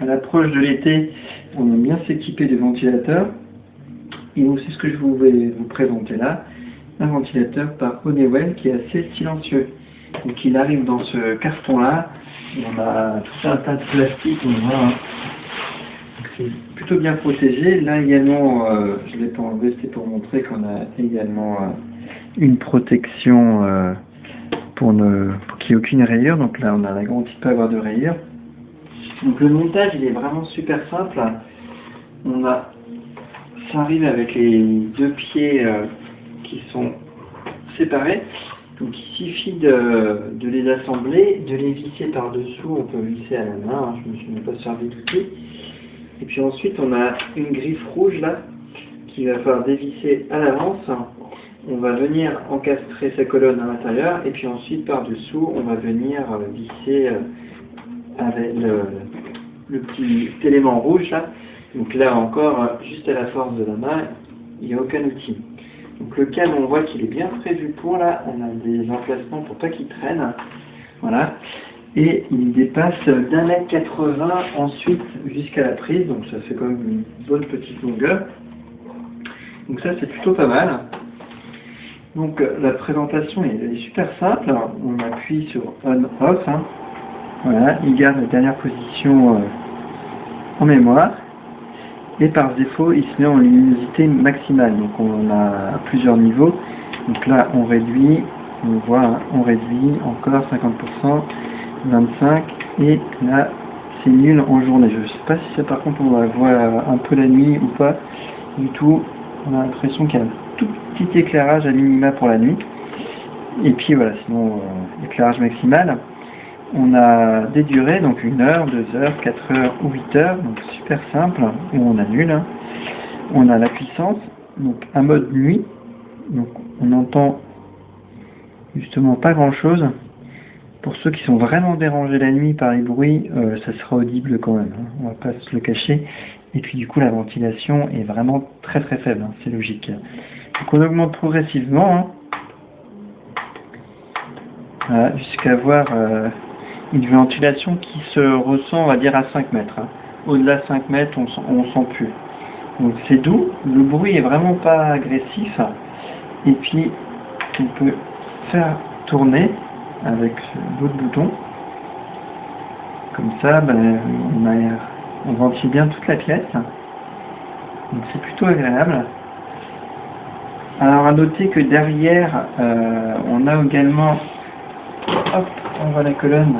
l'approche de l'été, on aime bien s'équiper de ventilateurs. Et donc c'est ce que je vais vous présenter là, un ventilateur par Honeywell qui est assez silencieux. Donc il arrive dans ce carton-là, on a tout un tas de plastique, on voit, hein. C'est plutôt bien protégé. Là également, je ne l'ai pas enlevé, c'était pour montrer qu'on a également une protection pour qu'il n'y ait aucune rayure. Donc là on a la garantie de ne pas avoir de rayure. Donc le montage il est vraiment super simple. Ça arrive avec les deux pieds qui sont séparés. Donc il suffit de les assembler, de les visser par-dessous. On peut visser à la main, hein. Je ne me suis même pas servi d'outil. Et puis ensuite on a une griffe rouge là qu'il va falloir dévisser à l'avance. On va venir encastrer sa colonne à l'intérieur et puis ensuite par-dessous on va venir visser avec le petit élément rouge là. Donc là encore, juste à la force de la main, il n'y a aucun outil. Donc le câble, on voit qu'il est bien prévu pour là, on a des emplacements pour pas qu'il traîne. Voilà. Et il dépasse d'1,80 m ensuite jusqu'à la prise, donc ça fait quand même une bonne petite longueur. Donc ça c'est plutôt pas mal. Donc la présentation est super simple, on appuie sur on-off, hein. Voilà, il garde la dernière position en mémoire. Et par défaut, il se met en luminosité maximale. Donc on a plusieurs niveaux. Donc là, on réduit, on voit, hein, on réduit encore 50%, 25%. Et là, c'est nul en journée. Je ne sais pas si ça, par contre, on va voir un peu la nuit ou pas. Du tout, on a l'impression qu'il y a un tout petit éclairage à minima pour la nuit. Et puis voilà, sinon, éclairage maximal. On a des durées, donc 1 heure, 2 heures, 4 heures ou 8 heures, donc super simple, ou on annule. Hein. On a la puissance, donc un mode nuit, donc on entend justement pas grand chose. Pour ceux qui sont vraiment dérangés la nuit par les bruits, ça sera audible quand même, hein. On va pas se le cacher. Et puis du coup la ventilation est vraiment très très faible, hein. C'est logique. Donc on augmente progressivement, hein. Voilà, jusqu'à avoir une ventilation qui se ressent, on va dire, à 5 mètres. Hein. Au-delà de 5 mètres, on sent plus. Donc c'est doux, le bruit est vraiment pas agressif. Et puis, on peut faire tourner avec l'autre bouton. Comme ça, on ventile bien toute la pièce. Donc c'est plutôt agréable. Alors à noter que derrière, on a également, hop, on voit la colonne.